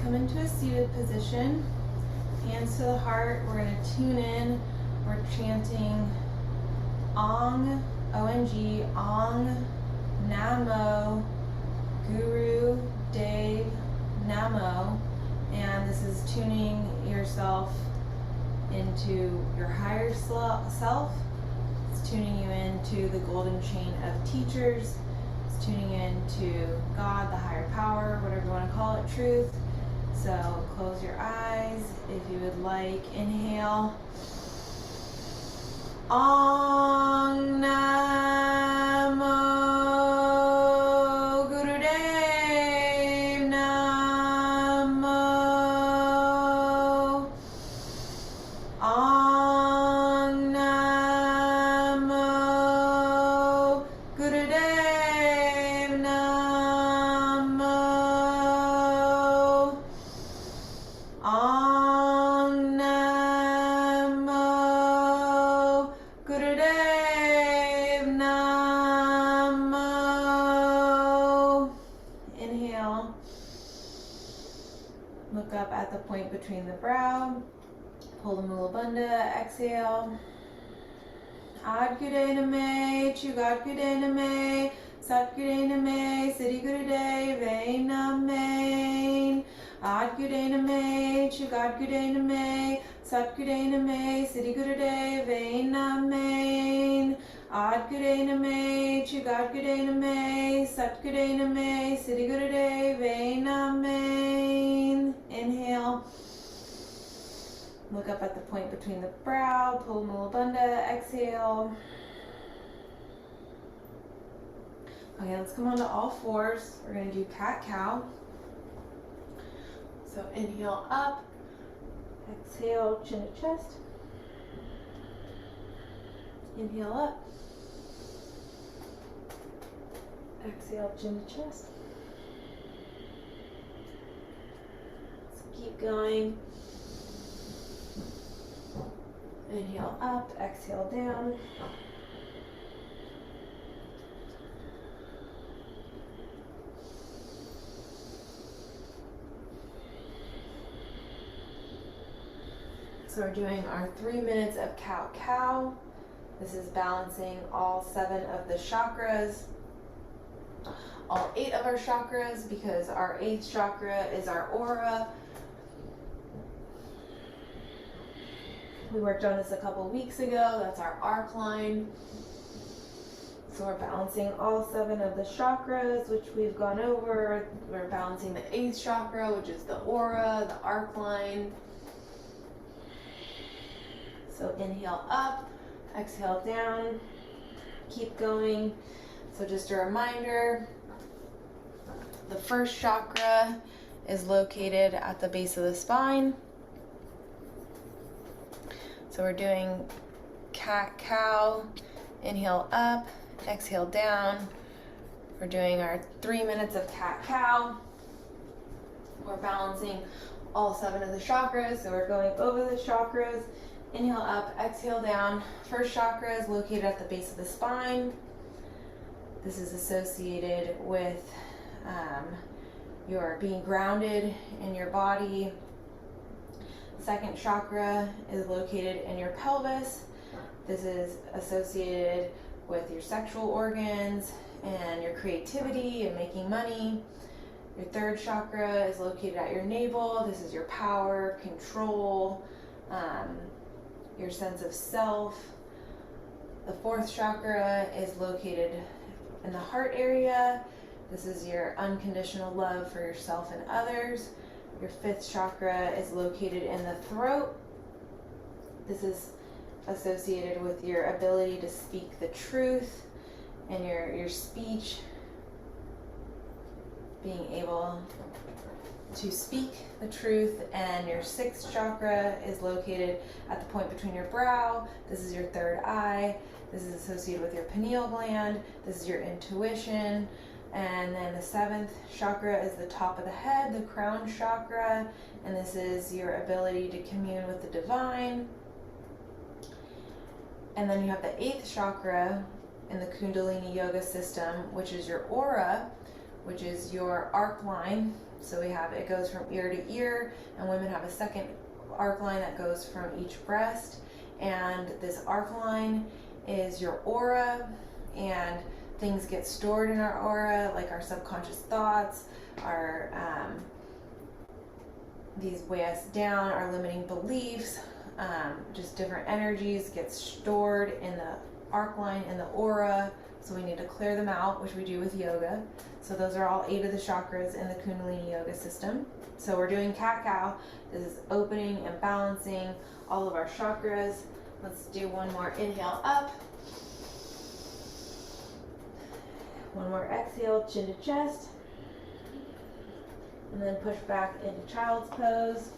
come into a seated position, hands to the heart. We're going to tune in. We're chanting Ong, O-N-G, Ong, Namo, Guru, Dev, Namo. And this is tuning yourself into your higher self. It's tuning you into the golden chain of teachers. It's tuning into God, the higher power, whatever you want to call it, truth. So close your eyes if you would like. Inhale. Ong Namo Gurudev Namo. Ong Namo Gurudev Namo. Ong Namo Gurudev Namo. Inhale. Look up at the point between the brow. Pull the Mula Bandha. Exhale. Ad Gude Name, Chugad Gude Name, Sat Gude Name, Siddhi Gurudev Name. Ad Gude Name, Chugad Gude Name, Sat Gude Name, Siddhi Gurudev Name. Ad Gude Name, Chugad Gude Name, Sat Gude Name, Siddhi Gurudev Name. Inhale. Look up at the point between the brow. Pull Mula Bandha. Exhale. Okay, let's come onto all fours. We're going to do cat-cow. So inhale up. Exhale, chin to chest. Inhale up. Exhale, chin to chest. Let's keep going. Inhale up, exhale down. So we're doing our 3 minutes of cow-cow. This is balancing all 7 of the chakras, all 8 of our chakras, because our 8th chakra is our aura. We worked on this a couple weeks ago. That's our arc line. So we're balancing all 7 of the chakras, which we've gone over. We're balancing the 8th chakra, which is the aura, the arc line. So inhale up, exhale down, keep going. So just a reminder, the first chakra is located at the base of the spine. So we're doing cat-cow, inhale up, exhale down. We're doing our 3 minutes of cat-cow. We're balancing all 7 of the chakras, so we're going over the chakras. Inhale up, exhale down. First chakra is located at the base of the spine. This is associated with your being grounded in your body. Second chakra is located in your pelvis. This is associated with your sexual organs and your creativity and making money. Your third chakra is located at your navel. This is your power, control, your sense of self. The fourth chakra is located in the heart area. This is your unconditional love for yourself and others. Your fifth chakra is located in the throat. This is associated with your ability to speak the truth and your speech, being able to speak the truth. And your sixth chakra is located at the point between your brow. This is your third eye. This is associated with your pineal gland. This is your intuition. And then the seventh chakra is the top of the head, the crown chakra, and this is your ability to commune with the divine. And then you have the eighth chakra in the Kundalini Yoga system, which is your aura, which is your arc line. So we have, it goes from ear to ear, and women have a second arc line that goes from each breast. And this arc line is your aura, and things get stored in our aura, like our subconscious thoughts, our these weigh us down, our limiting beliefs, just different energies get stored in the arc line, in the aura. So we need to clear them out, which we do with yoga. So those are all 8 of the chakras in the Kundalini Yoga system. So we're doing cat-cow. This is opening and balancing all of our chakras. Let's do one more inhale up. One more exhale, chin to chest. And then push back into child's pose.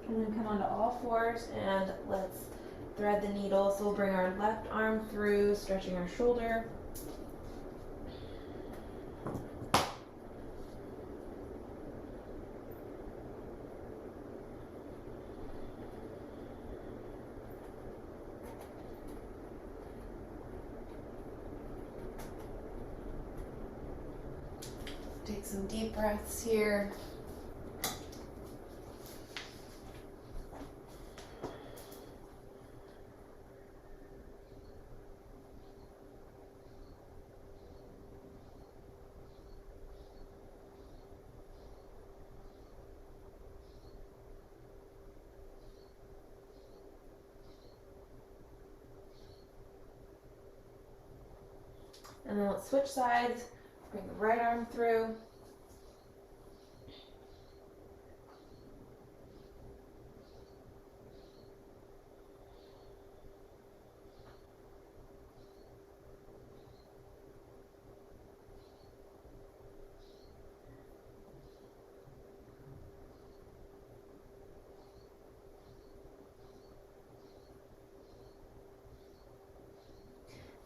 And then come onto all fours and let's thread the needle. So we'll bring our left arm through, stretching our shoulder. Take some deep breaths here. And then let's switch sides. Bring the right arm through.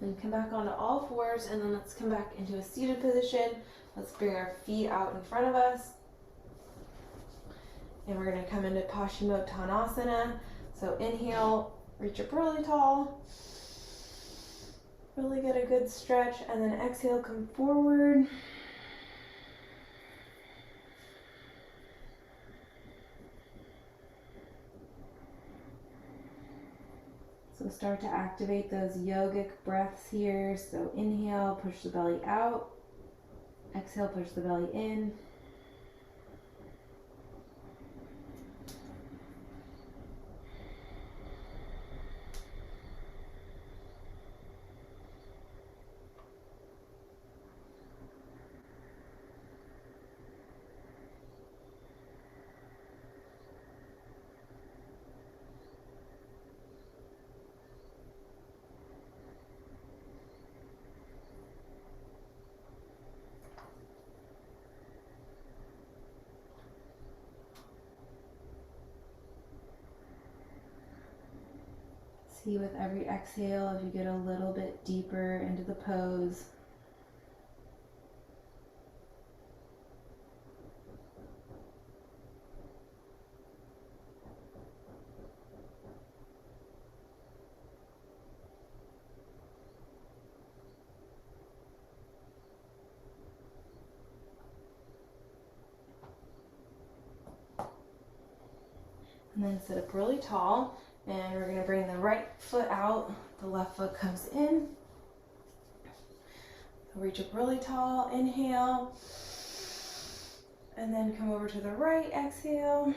And come back onto all fours, and then let's come back into a seated position. Let's bring our feet out in front of us. And we're going to come into Paschimottanasana. So inhale, reach up really tall. Really get a good stretch, and then exhale, come forward. So start to activate those yogic breaths here. So inhale, push the belly out. Exhale, push the belly in. See with every exhale if you get a little bit deeper into the pose. And then sit up really tall. And we're going to bring the right foot out, the left foot comes in. Reach up really tall, inhale. And then come over to the right, exhale.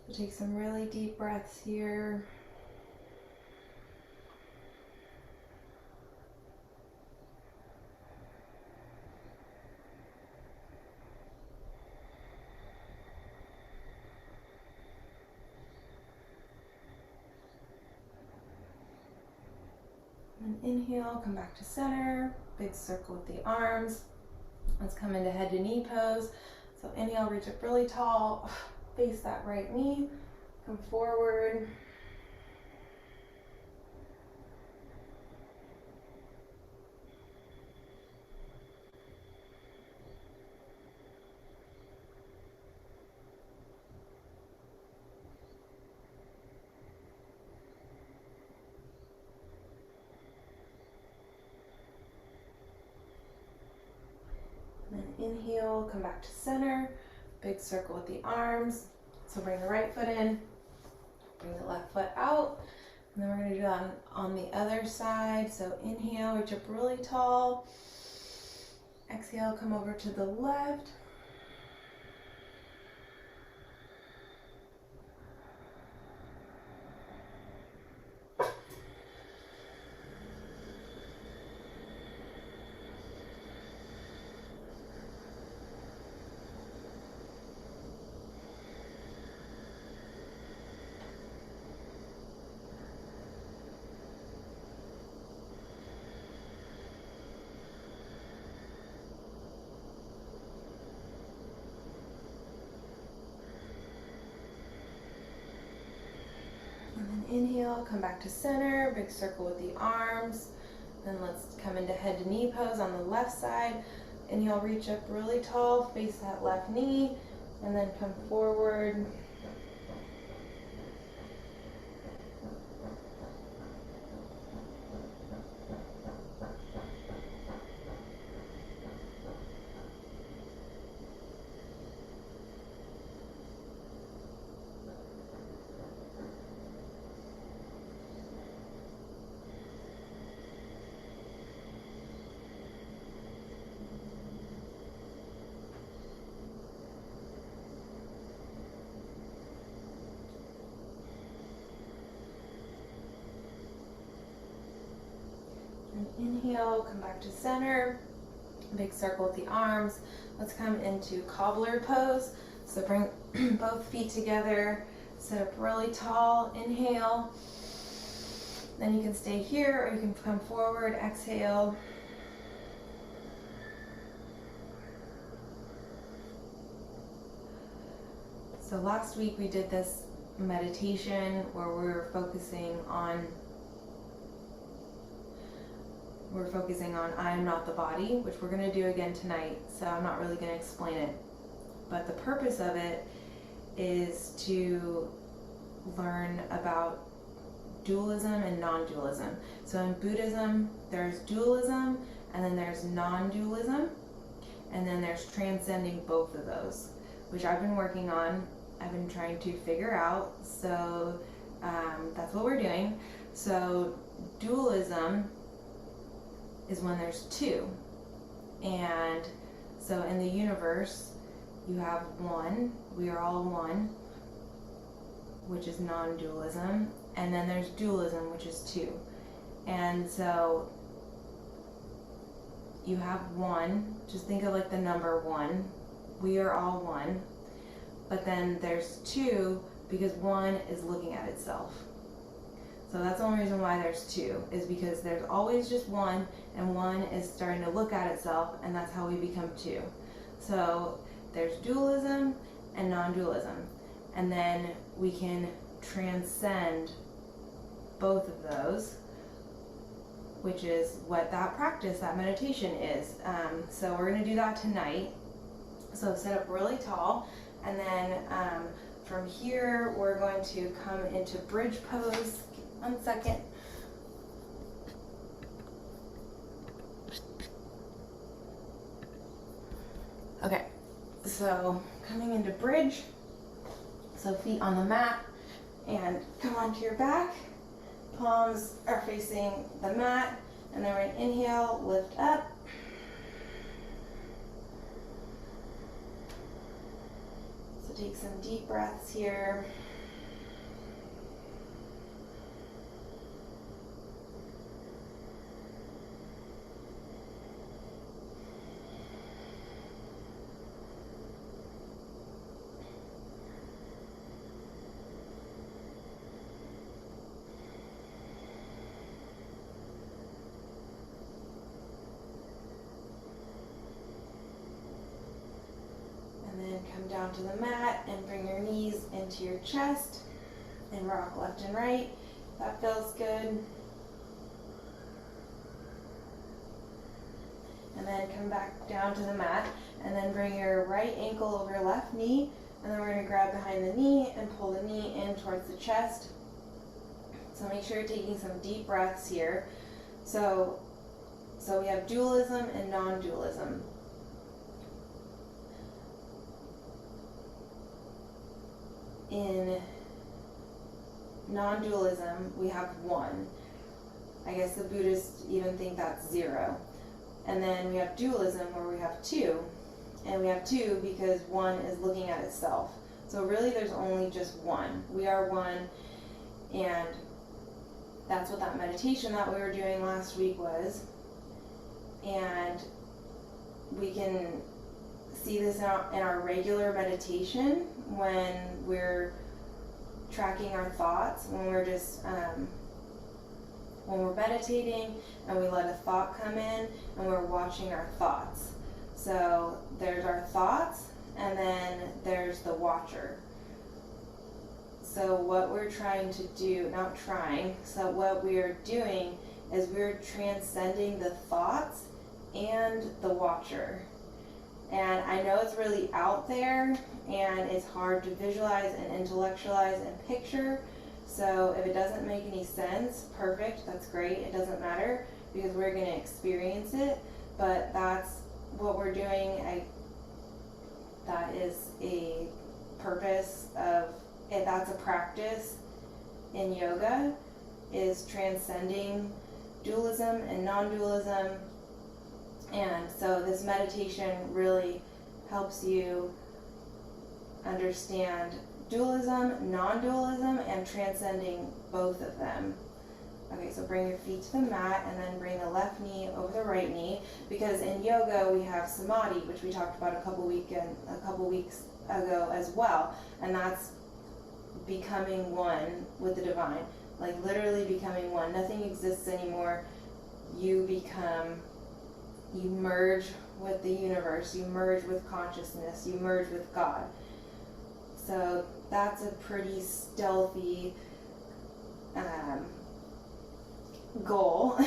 So take some really deep breaths here. And inhale, come back to center, big circle with the arms. Let's come into head to knee pose. So inhale, reach up really tall, face that right knee, Come forward. And then inhale, come back to center. Big circle with the arms. So bring the right foot in, bring the left foot out. And then we're going to do that on the other side. So inhale, reach up really tall. Exhale, come over to the left. And then inhale, come back to center, big circle with the arms. Then let's come into head to knee pose on the left side. Inhale, reach up really tall, face that left knee, and then come forward. And inhale, come back to center, big circle with the arms. Let's come into cobbler pose. So bring both feet together, sit up really tall, inhale. Then you can stay here or you can come forward, exhale. So last week we did this meditation where we were focusing on I am not the body, which we're going to do again tonight, so I'm not really going to explain it. But the purpose of it is to learn about dualism and non-dualism. So in Buddhism, there's dualism, and then there's non-dualism, and then there's transcending both of those, which I've been working on. I've been trying to figure out, so that's what we're doing. So dualism is when there's two, and so in the universe you have one, we are all one, which is non-dualism, and then there's dualism, which is two. And so you have one, just think of like the number one, we are all one, but then there's two because one is looking at itself. So that's the only reason why there's two, is because there's always just one, and one is starting to look at itself, and that's how we become two. So there's dualism and non-dualism, and then we can transcend both of those, which is what that practice, that meditation is. So we're going to do that tonight. So sit up really tall, and then from here we're going to come into bridge pose. 1 second. Okay, so coming into bridge, so feet on the mat, and come onto your back, palms are facing the mat, and then we're going to inhale, lift up, so take some deep breaths here. Come down to the mat and bring your knees into your chest. And rock left and right. That feels good. And then come back down to the mat, and then bring your right ankle over your left knee, and then we're going to grab behind the knee and pull the knee in towards the chest. So make sure you're taking some deep breaths here. So we have dualism and non-dualism. In non-dualism, we have one. I guess the Buddhists even think that's zero. And then we have dualism, where we have two. And we have two because one is looking at itself. So really there's only just one. We are one, and that's what that meditation that we were doing last week was. And we can see this in our regular meditation when we're tracking our thoughts, when we're just when we're meditating and we let a thought come in and we're watching our thoughts. So there's our thoughts, and then there's the watcher. So what we're trying to do, so what we are doing is we're transcending the thoughts and the watcher. And I know it's really out there and it's hard to visualize and intellectualize and picture. So if it doesn't make any sense, perfect, that's great. It doesn't matter because we're going to experience it. But that's what we're doing. That is a purpose of it. That's a practice in yoga, is transcending dualism and non-dualism. And so this meditation really helps you understand dualism, non-dualism, and transcending both of them. Okay, so bring your feet to the mat and then bring the left knee over the right knee, because in yoga we have samadhi, which we talked about a couple weeks ago as well, and that's becoming one with the divine, like literally becoming one. Nothing exists anymore. You merge with the universe, you merge with consciousness, you merge with God. So that's a pretty stealthy goal.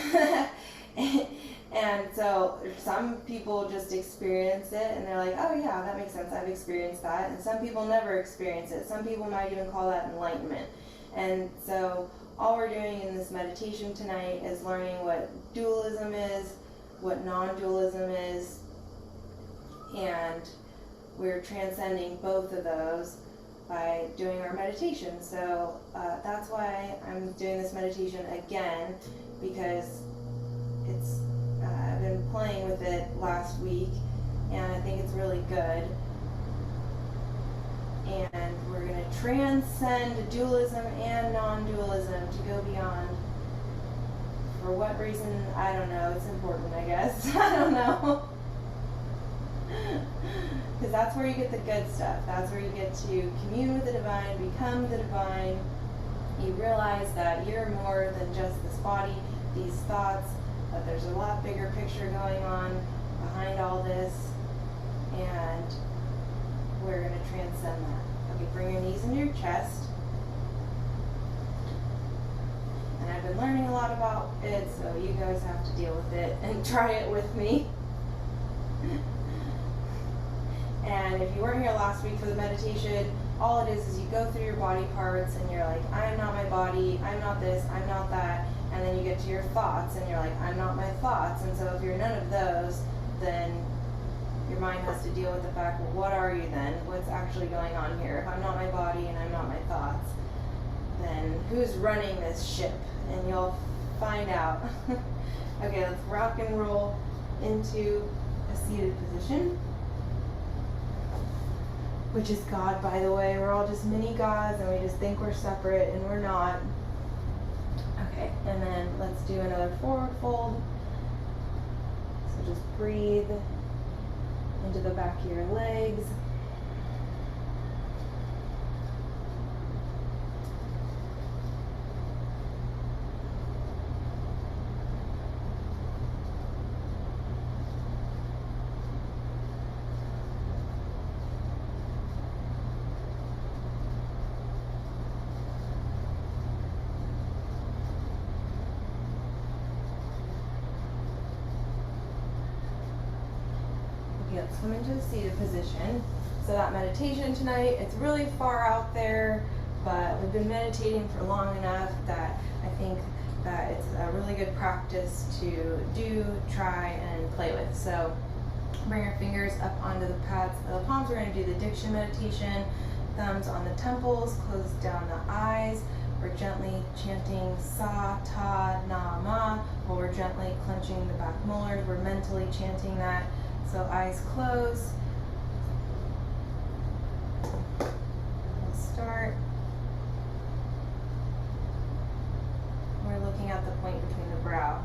And so some people just experience it and they're like, oh yeah, that makes sense, I've experienced that. And some people never experience it. Some people might even call that enlightenment. And so all we're doing in this meditation tonight is learning what dualism is, what non-dualism is, and we're transcending both of those by doing our meditation. So that's why I'm doing this meditation again, because it's I've been playing with it last week and I think it's really good. And we're going to transcend dualism and non-dualism to go beyond. For what reason, I don't know. It's important, I guess. I don't know. Because that's where you get the good stuff. That's where you get to commune with the divine, become the divine. You realize that you're more than just this body, these thoughts, that there's a lot bigger picture going on behind all this, and we're going to transcend that. Okay, bring your knees into your chest. And I've been learning a lot about it, so you guys have to deal with it and try it with me. And if you weren't here last week for the meditation, all it is you go through your body parts and you're like, I am not my body, I'm not this, I'm not that. And then you get to your thoughts and you're like, I'm not my thoughts. And so if you're none of those, then your mind has to deal with the fact, well, what are you then? What's actually going on here? If I'm not my body and I'm not my thoughts, then who's running this ship? And you'll find out. Okay, let's rock and roll into a seated position, which is God, by the way. We're all just mini gods and we just think we're separate and we're not. Okay, and then let's do another forward fold. So just breathe into the back of your legs. let's come into a seated position. So that meditation tonight, it's really far out there, but we've been meditating for long enough that I think that it's a really good practice to do, try, and play with. So bring your fingers up onto the pads of the palms. We're going to do the diction meditation. Thumbs on the temples, close down the eyes. We're gently chanting Sa, Ta, Na, Ma, while we're gently clenching the back molars. We're mentally chanting that. So eyes closed. We'll start. We're looking at the point between the brow.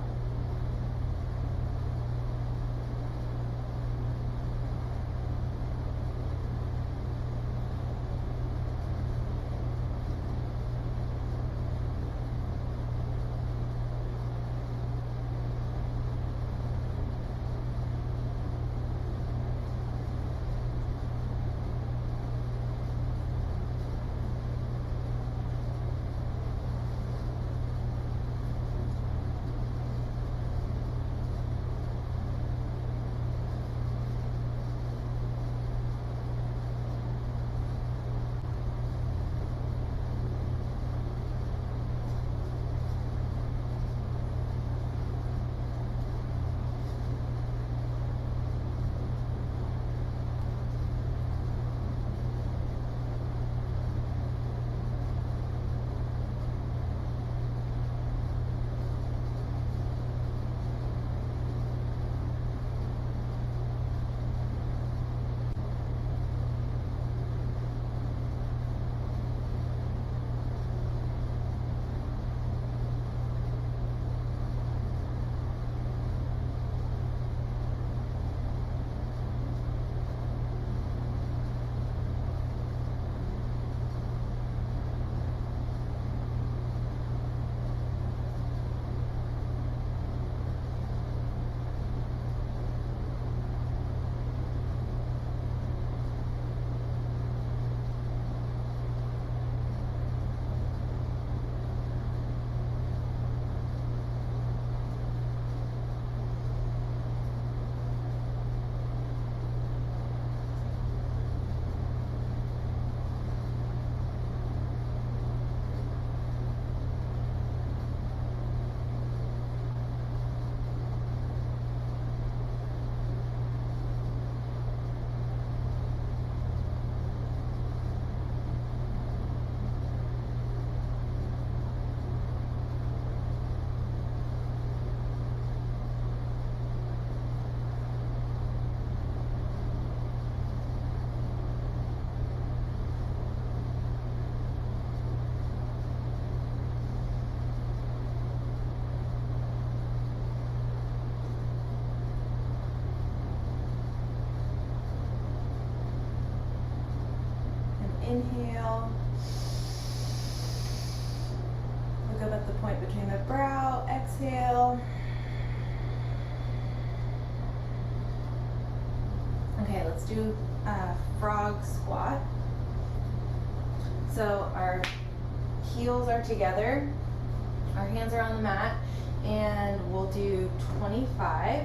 Inhale. Look up at the point between the brow. Exhale. Okay, let's do a frog squat. So our heels are together, our hands are on the mat, and we'll do 25.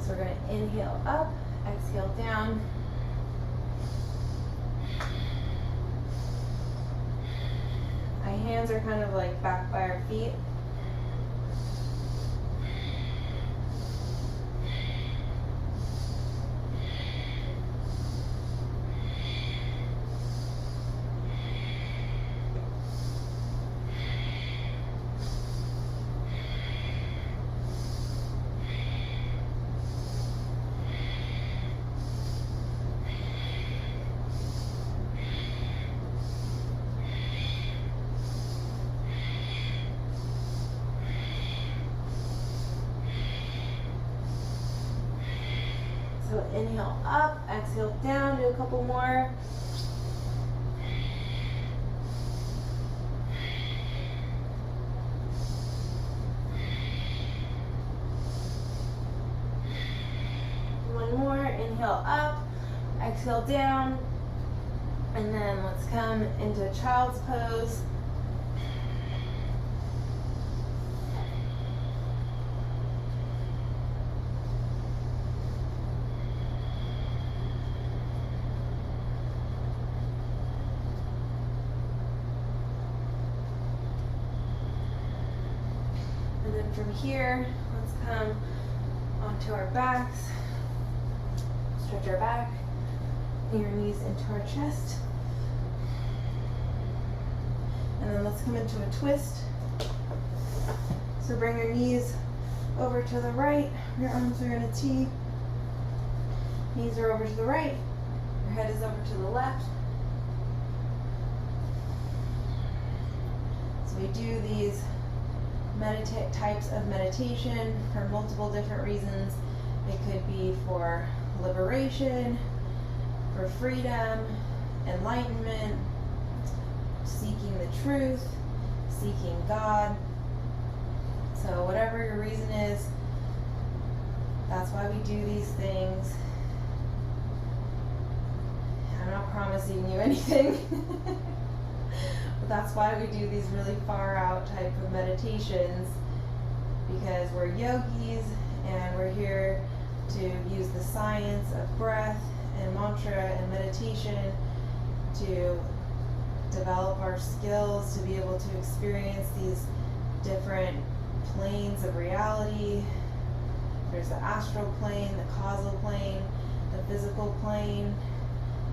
So we're going to inhale up, exhale down. My hands are kind of like back by our feet. So inhale up, exhale down, do a couple more. One more, inhale up, exhale down, and then let's come into child's pose. then from here, let's come onto our backs. Stretch our back, bring your knees into our chest. And then let's come into a twist. So bring your knees over to the right, your arms are in a T. Knees are over to the right, your head is over to the left. So we do these types of meditation for multiple different reasons. It could be for liberation, for freedom, enlightenment, seeking the truth, seeking God. So whatever your reason is, that's why we do these things. I'm not promising you anything, but that's why we do these really far out type of meditations, because we're yogis and we're here to use the science of breath and mantra and meditation to develop our skills to be able to experience these different planes of reality. There's the astral plane, the causal plane, the physical plane.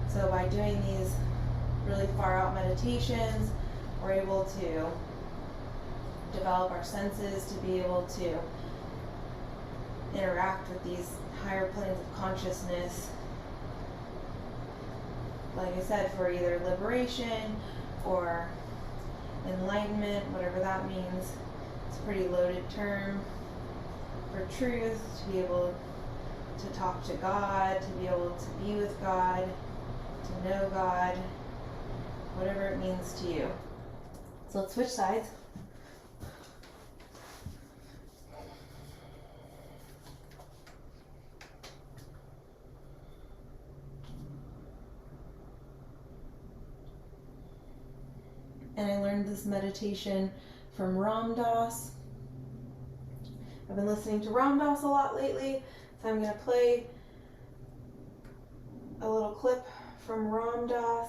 So by doing these really far out meditations, we're able to develop our senses to be able to interact with these higher planes of consciousness. Like I said, for either liberation or enlightenment, whatever that means. It's a pretty loaded term. For truth, to be able to talk to God, to be able to be with God, to know God, whatever it means to you. So let's switch sides. And I learned this meditation from Ram Dass. I've been listening to Ram Dass a lot lately, so I'm going to play a little clip from Ram Dass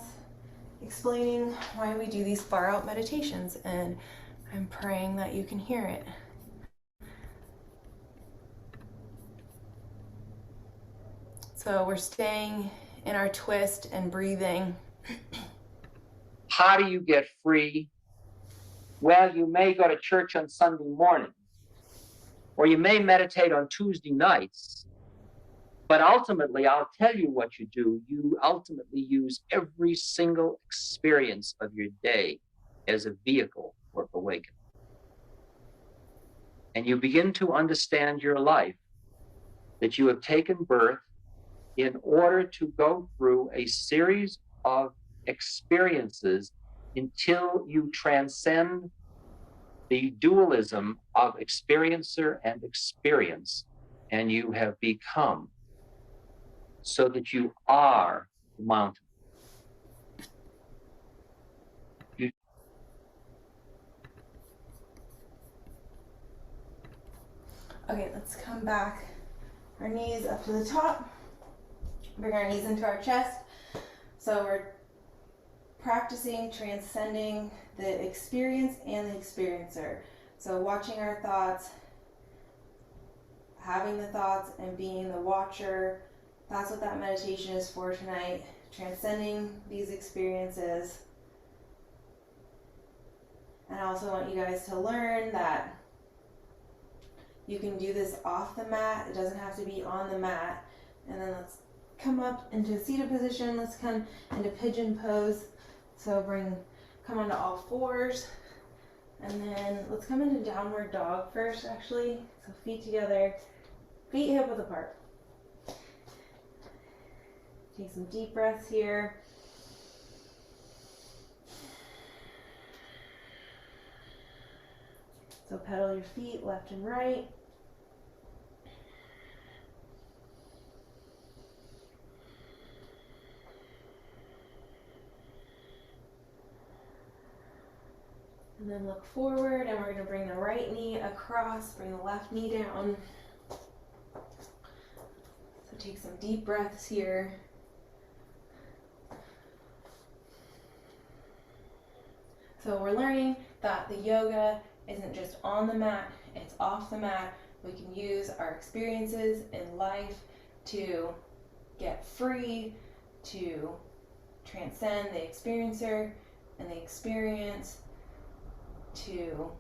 explaining why we do these far out meditations, and I'm praying that you can hear it. So we're staying in our twist and breathing. How do you get free? Well, you may go to church on Sunday morning, or you may meditate on Tuesday nights, but ultimately, I'll tell you what you do. You ultimately use every single experience of your day as a vehicle for awakening. And you begin to understand your life, that you have taken birth in order to go through a series of experiences until you transcend the dualism of experiencer and experience, and you have become so that you are the mountain. Okay, let's come back. Our knees up to the top. Bring our knees into our chest. So we're practicing transcending the experience and the experiencer. So watching our thoughts, having the thoughts and being the watcher. That's what that meditation is for tonight. Transcending these experiences. And I also want you guys to learn that you can do this off the mat. It doesn't have to be on the mat. And then let's come up into a seated position. Let's come into pigeon pose. So come onto all fours. And then let's come into downward dog first, actually. So feet together, feet hip width apart. Take some deep breaths here. So pedal your feet left and right. And then look forward, and we're going to bring the right knee across, bring the left knee down. So take some deep breaths here. So we're learning that the yoga isn't just on the mat, it's off the mat. We can use our experiences in life to get free, to transcend the experiencer and the experience, to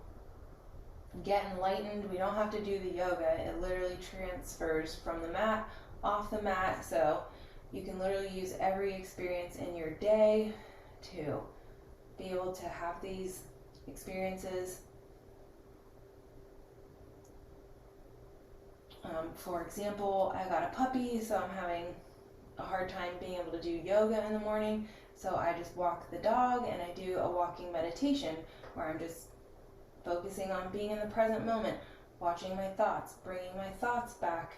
get enlightened. We don't have to do the yoga. It literally transfers from the mat, off the mat. So you can literally use every experience in your day to be able to have these experiences. For example, I got a puppy, so I'm having a hard time being able to do yoga in the morning. So I just walk the dog and I do a walking meditation where I'm just focusing on being in the present moment, watching my thoughts, bringing my thoughts back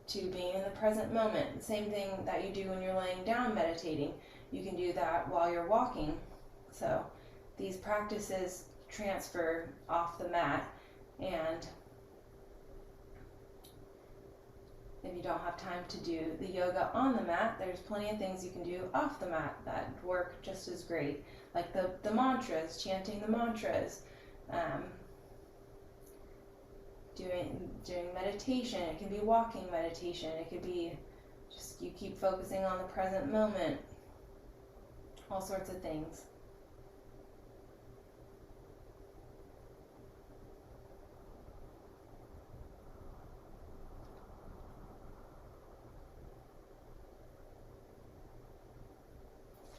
to being in the present moment. Same thing that you do when you're laying down meditating. You can do that while you're walking. So these practices transfer off the mat, and if you don't have time to do the yoga on the mat, there's plenty of things you can do off the mat that work just as great. Like the mantras, chanting the mantras, doing meditation. It can be walking meditation. It could be just you keep focusing on the present moment. All sorts of things.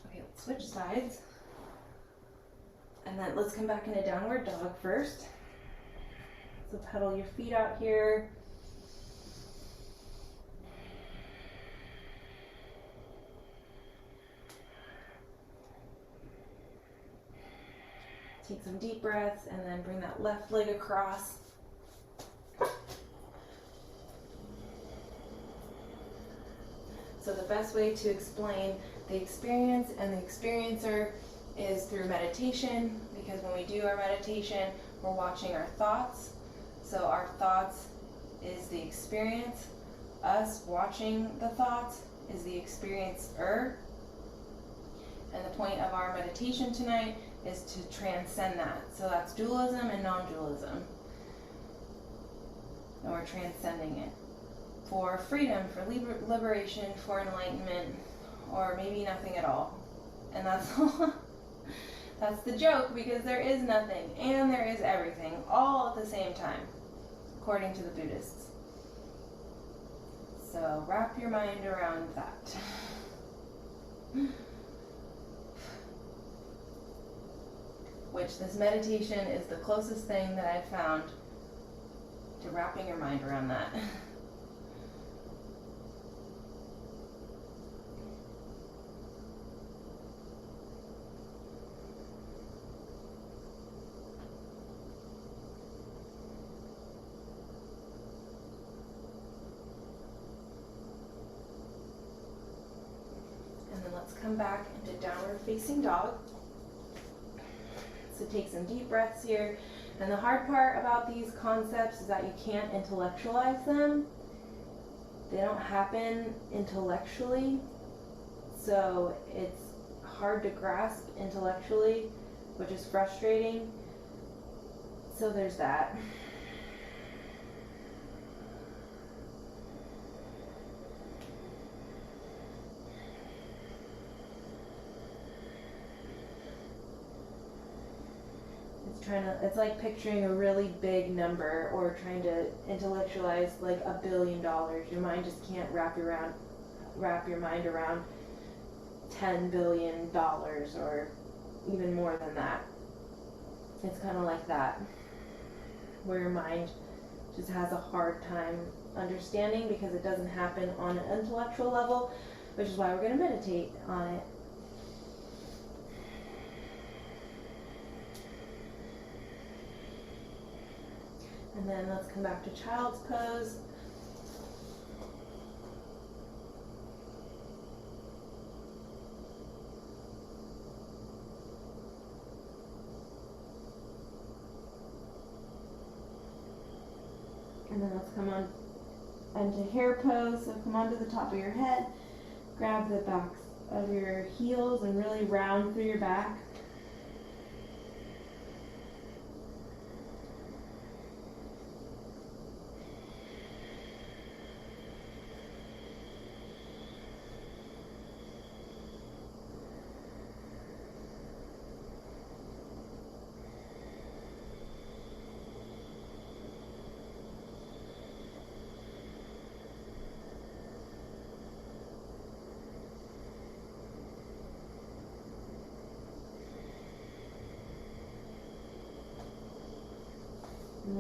Okay, let's switch sides. And then let's come back into downward dog first. So pedal your feet out here. Take some deep breaths and then bring that left leg across. So the best way to explain the experience and the experiencer is through meditation, because when we do our meditation, we're watching our thoughts. So our thoughts is the experience. Us watching the thoughts is the experiencer. And the point of our meditation tonight is to transcend that. So that's dualism and non-dualism. And we're transcending it for freedom, for liberation, for enlightenment, or maybe nothing at all. And that's that's the joke, because there is nothing and there is everything all at the same time, according to the Buddhists. So wrap your mind around that. Which this meditation is the closest thing that I've found to wrapping your mind around that. And then let's come back into downward facing dog. So take some deep breaths here. And the hard part about these concepts is that you can't intellectualize them. They don't happen intellectually. So it's hard to grasp intellectually, which is frustrating. So there's that. It's like picturing a really big number or trying to intellectualize like $1 billion. Your mind just can't wrap your mind around $10 billion or even more than that. It's kind of like that, where your mind just has a hard time understanding because it doesn't happen on an intellectual level, which is why we're going to meditate on it. And then let's come back to child's pose. And then let's come on into hare pose. So come onto the top of your head, grab the backs of your heels and really round through your back.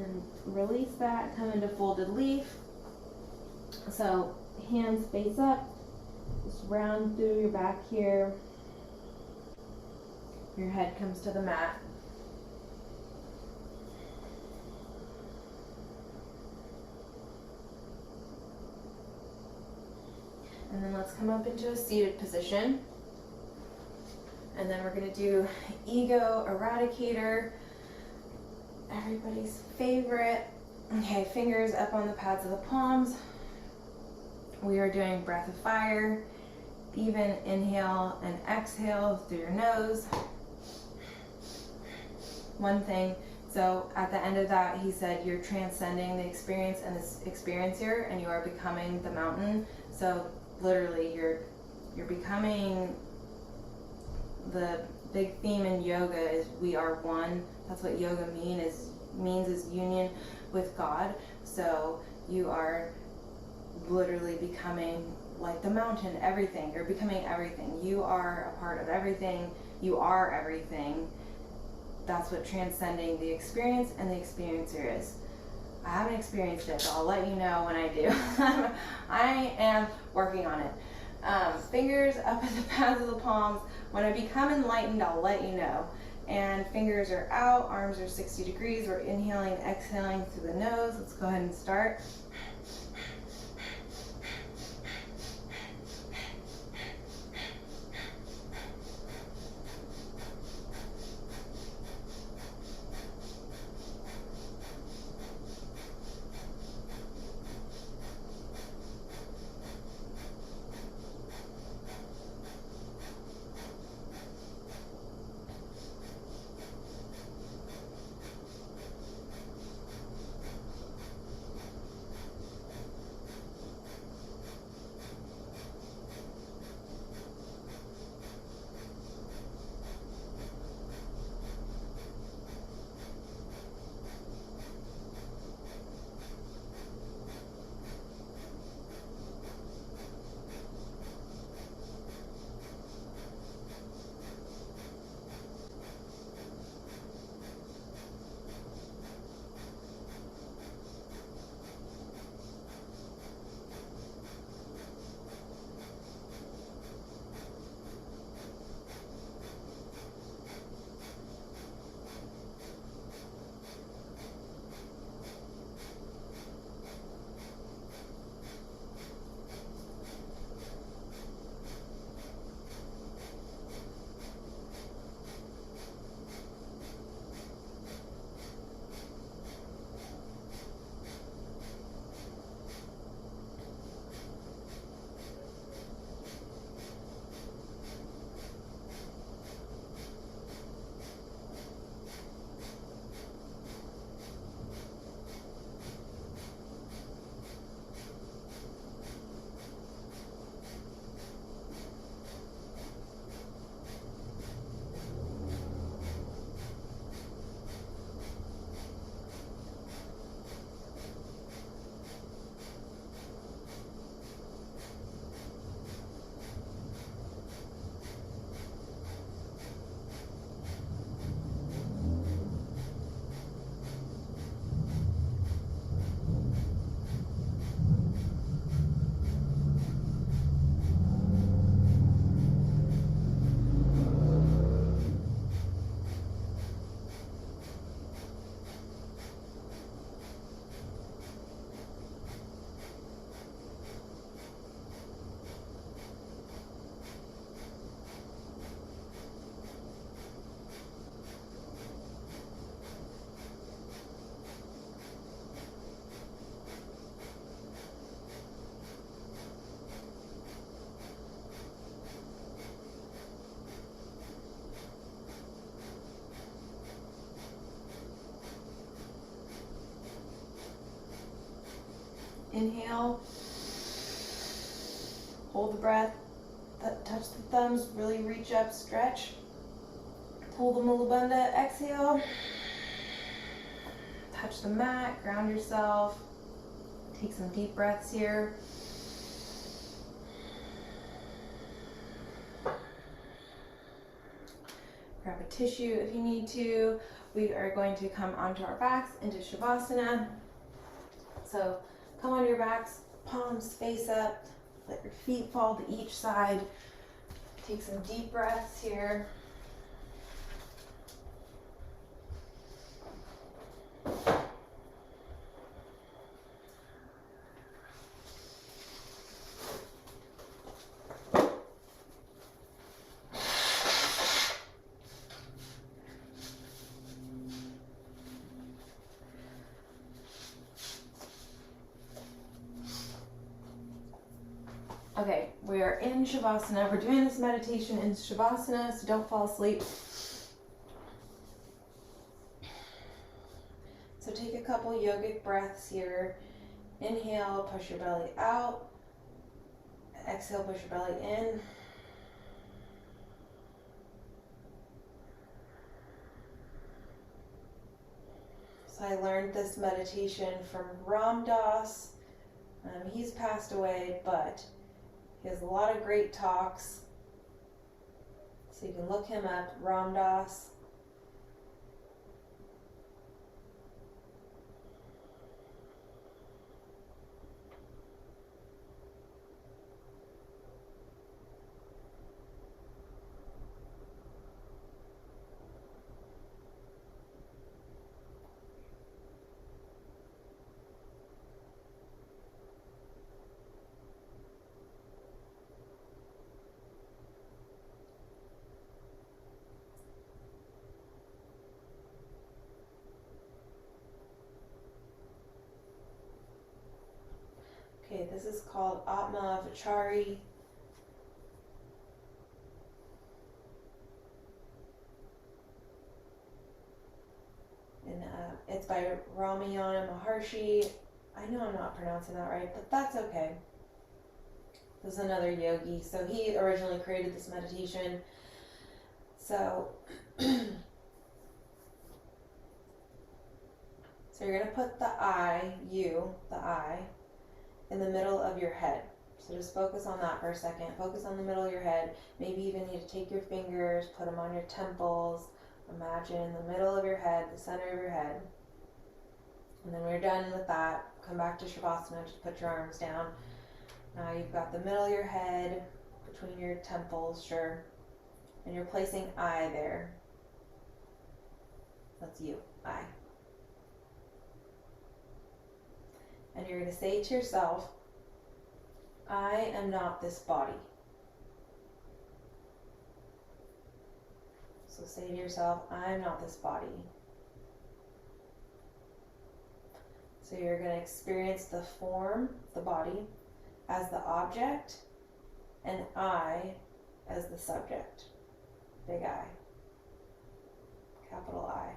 then release that, come into folded leaf. So hands face up, just round through your back here. Your head comes to the mat. And then let's come up into a seated position. And then we're going to do Ego Eradicator, everybody's favorite. Okay, fingers up on the pads of the palms. We are doing breath of fire. Even inhale and exhale through your nose. One thing, so at the end of that, he said you're transcending the experience and this experiencer, and you are becoming the mountain. So literally, you're becoming. The big theme in yoga is we are one. That's what yoga means is union with God. So you are literally becoming like the mountain, everything. You're becoming everything. You are a part of everything. You are everything. That's what transcending the experience and the experiencer is. I haven't experienced it, but I'll let you know when I do. I am working on it. Fingers up at the pads of the palms. When I become enlightened, I'll let you know. And fingers are out, arms are 60 degrees. We're inhaling, exhaling through the nose. Let's go ahead and start. Inhale, hold the breath, touch the thumbs, really reach up, stretch. Pull the Mula Bandha, exhale. Touch the mat, ground yourself. Take some deep breaths here. Grab a tissue if you need to. We are going to come onto our backs into Shavasana. So come on your backs, palms face up, let your feet fall to each side. Take some deep breaths here. Okay, we are in Shavasana. We're doing this meditation in Shavasana, so don't fall asleep. So take a couple yogic breaths here. Inhale, push your belly out. Exhale, push your belly in. So I learned this meditation from Ram Dass. He's passed away, but he has a lot of great talks. So you can look him up, Ram Dass. Okay, this is called Atma Vichara. And it's by Ramana Maharshi. I know I'm not pronouncing that right, but that's okay. This is another yogi. So he originally created this meditation. So, so you're going to put the I, the I, in the middle of your head. So just focus on that for a second. Focus on the middle of your head. Maybe even need to take your fingers, put them on your temples. Imagine the middle of your head, the center of your head. And then when you're done with that, come back to Shavasana. Just put your arms down. Now you've got the middle of your head between your temples, sure. And you're placing I there. That's you, I. And you're going to say to yourself, I am not this body. So say to yourself, I am not this body. So you're going to experience the form, the body, as the object, and I as the subject. Big I. Capital I.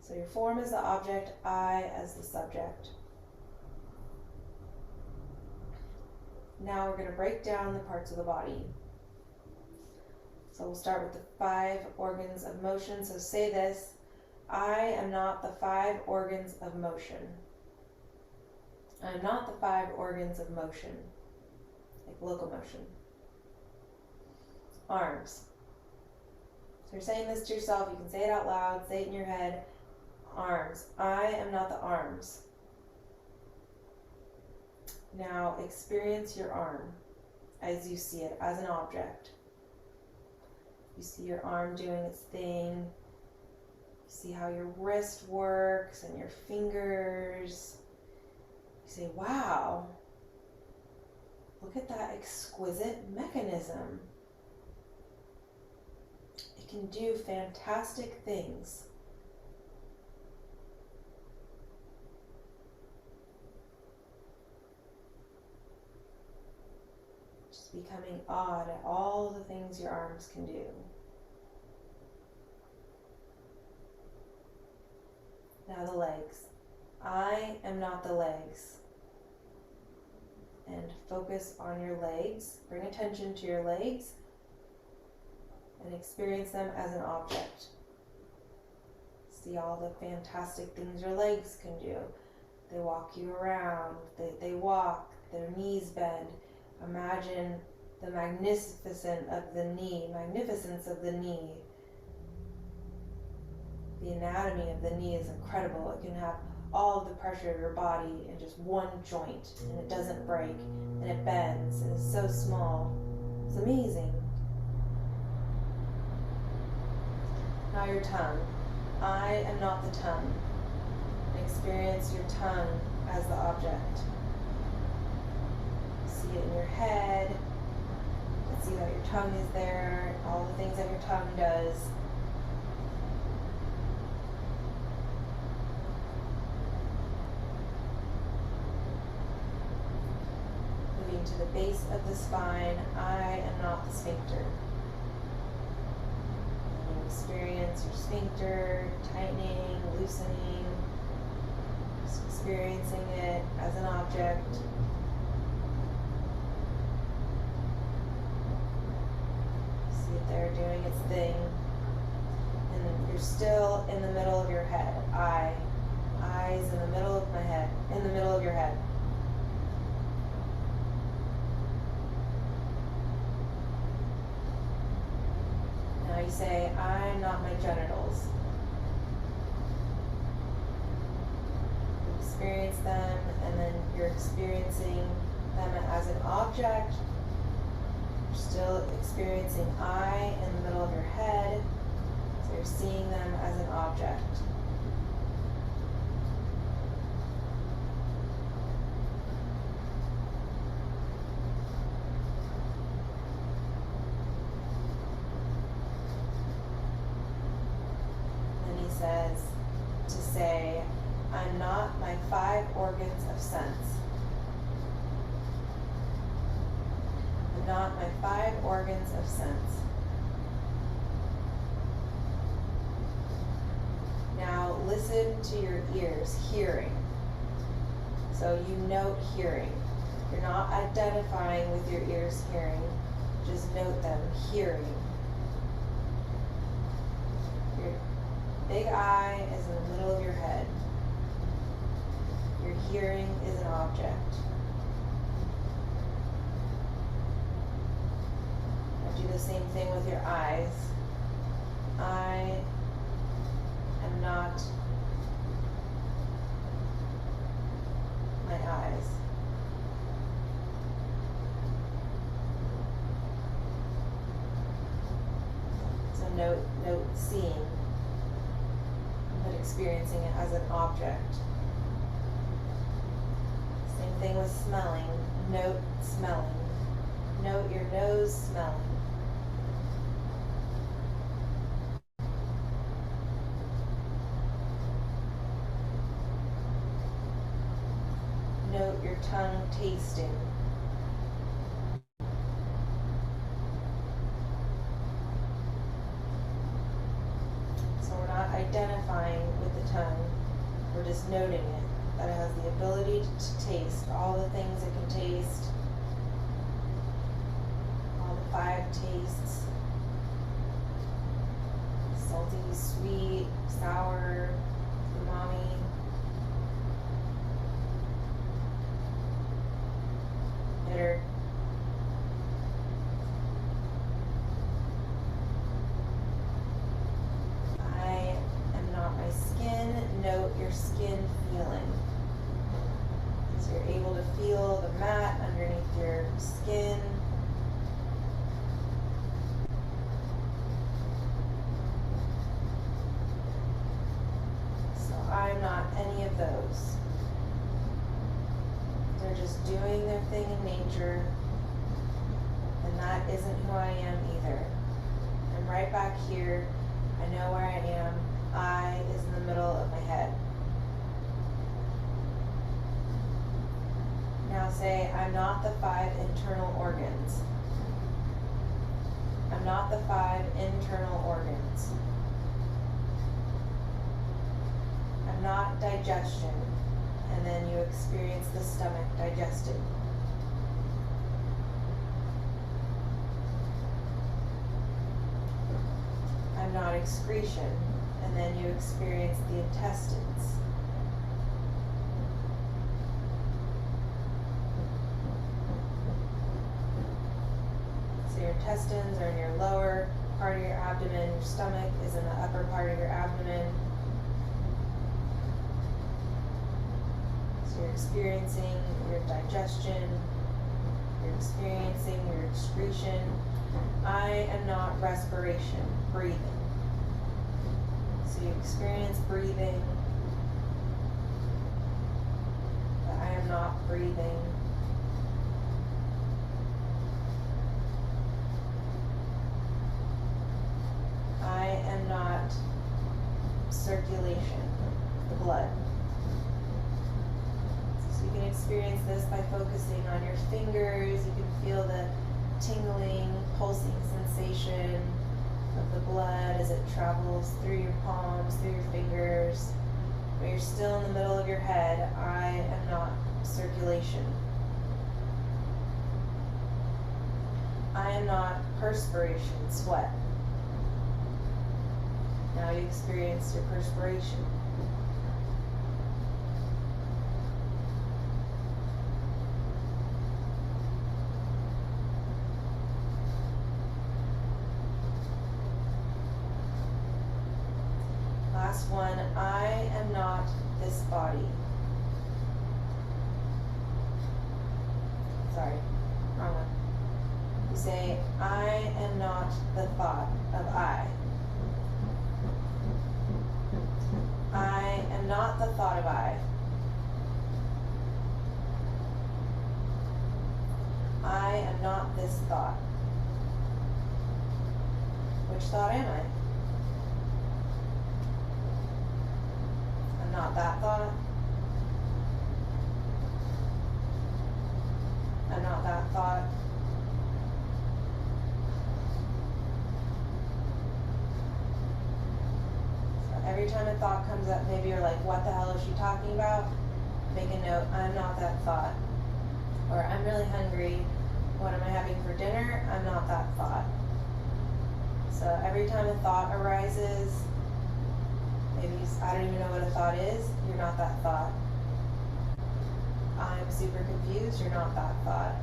So your form is the object, I as the subject. Now we're going to break down the parts of the body. So we'll start with the 5 organs of motion. So say this, I am not the 5 organs of motion. I am not the 5 organs of motion, like locomotion. Arms. So you're saying this to yourself, you can say it out loud, say it in your head. Arms. I am not the arms. Now experience your arm as you see it, as an object. You see your arm doing its thing. You see how your wrist works and your fingers. You say, wow, look at that exquisite mechanism. It can do fantastic things. Becoming awed at all the things your arms can do. Now the legs. I am not the legs. And focus on your legs. Bring attention to your legs and experience them as an object. See all the fantastic things your legs can do. They walk you around. They walk. Their knees bend. Imagine the magnificence of the knee, The anatomy of the knee is incredible. It can have all of the pressure of your body in just one joint, and it doesn't break, and it bends, and it's so small. It's amazing. Now your tongue. I am not the tongue. Experience your tongue as the object. See it in your head. You can see that your tongue is there, all the things that your tongue does. Moving to the base of the spine, I am not the sphincter. And you experience your sphincter tightening, loosening, just experiencing it as an object. See it there doing its thing. And you're still in the middle of your head. Eyes in the middle of my head, in the middle of your head. Now you say, I'm not my genitals. You experience them, and then you're experiencing them as an object. You're still experiencing I in the middle of your head, so you're seeing them as an object. Says to say, I'm not my 5 organs of sense. I'm not my 5 organs of sense. Now listen to your ears, hearing. So you note hearing. You're not identifying with your ears hearing, just note them, hearing. Your big eye is in the middle of your head. Your hearing is an object. Now do the same thing with your eyes. I am not my eyes. So note seeing, but experiencing it as an object. Same thing with smelling. Note smelling. Note your nose smelling. Note your tongue tasting. So we're not identifying with the tongue, we're just noting it, that it has the ability to taste all the things it can taste, all the 5 tastes, salty, sweet, sour, umami. Bitter. I am not my skin. Note your skin feeling. So you're able to feel the mat underneath your skin. So I'm not any of those. They're just doing their thing in nature, and that isn't who I am either. I'm right back here. I know where I am. I is in the middle of my head. Now say, I'm not the 5 internal organs. I'm not the 5 internal organs. I'm not digestion. And then you experience the stomach digesting. I'm not excretion, and then you experience the intestines. intestines are in your lower part of your abdomen. Your stomach is in the upper part of your abdomen. So you're experiencing your digestion, you're experiencing your excretion. I am not respiration, breathing. So you experience breathing, but I am not breathing. I am not circulation, the blood. So you can experience this by focusing on your fingers. You can feel the tingling, pulsing sensation of the blood as it travels through your palms, through your fingers. But you're still in the middle of your head. I am not circulation. I am not perspiration, sweat. Now you experience your perspiration. Last one, I am not this body. Sorry, wrong one. You say, I am not the thought of I. I am not the thought of I. I am not this thought. Which thought am I? I'm not that thought. I'm not that thought. Every time a thought comes up, maybe you're like, what the hell is she talking about? Make a note, I'm not that thought. Or I'm really hungry, what am I having for dinner? I'm not that thought. So every time a thought arises, maybe I don't even know what a thought is, you're not that thought. I'm super confused, you're not that thought.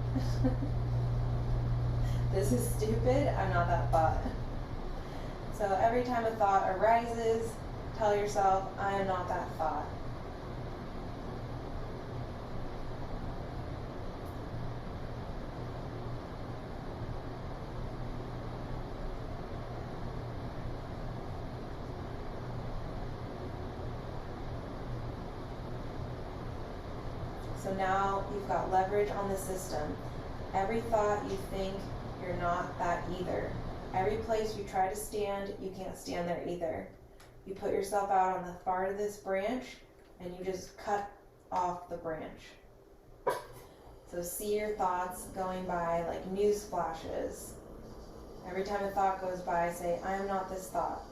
This is stupid, I'm not that thought. So every time a thought arises, tell yourself, I am not that thought. So now you've got leverage on the system. Every thought you think, you're not that either. Every place you try to stand, you can't stand there either. You put yourself out on the part of this branch and you just cut off the branch. So see your thoughts going by like news flashes. Every time a thought goes by, say, I am not this thought.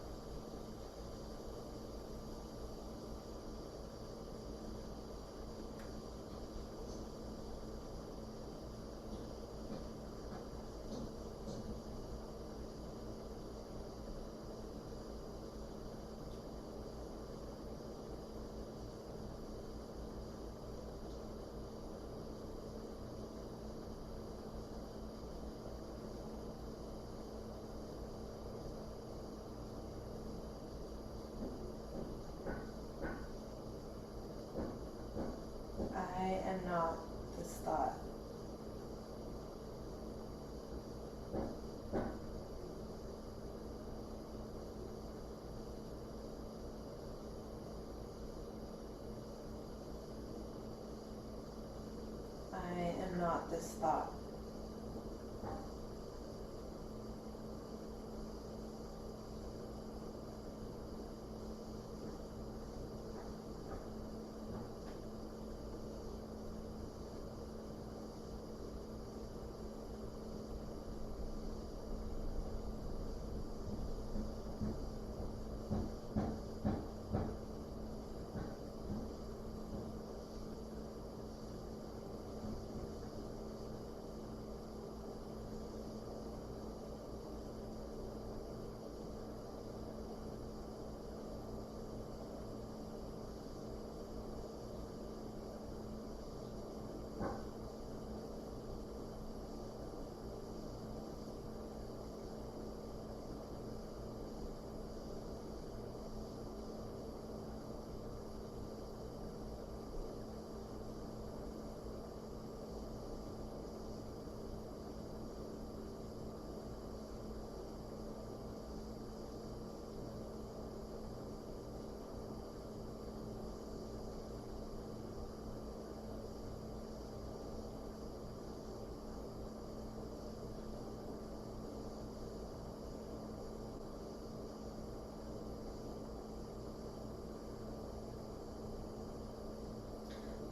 I am not this thought. I am not this thought.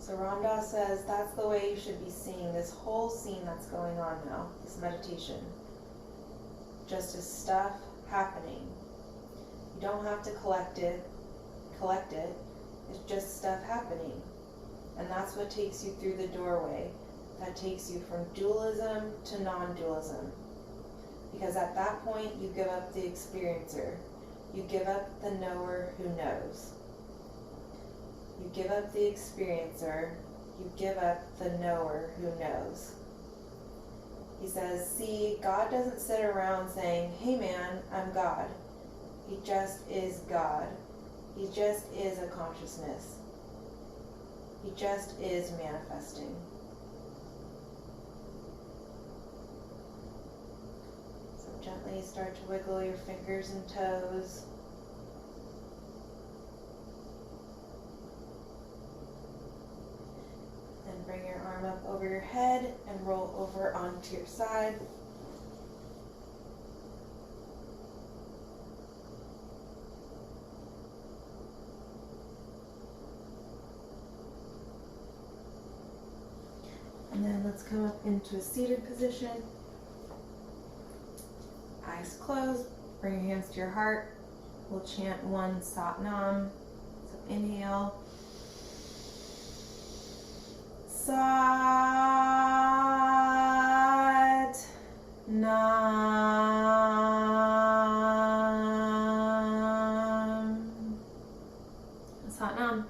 So Ram Dass says that's the way you should be seeing this whole scene that's going on now, this meditation. Just as stuff happening. You don't have to collect it. It's just stuff happening. And that's what takes you through the doorway. That takes you from dualism to non-dualism. Because at that point, you give up the experiencer. You give up the knower who knows. You give up the experiencer. You give up the knower who knows. He says, see, God doesn't sit around saying, hey man, I'm God. He just is God. He just is a consciousness. He just is manifesting. So gently start to wiggle your fingers and toes. Then bring your arm up over your head and roll over onto your side. And then let's come up into a seated position. Eyes closed. Bring your hands to your heart. We'll chant one Sat Nam. So inhale. Sat Nam. Sat Nam.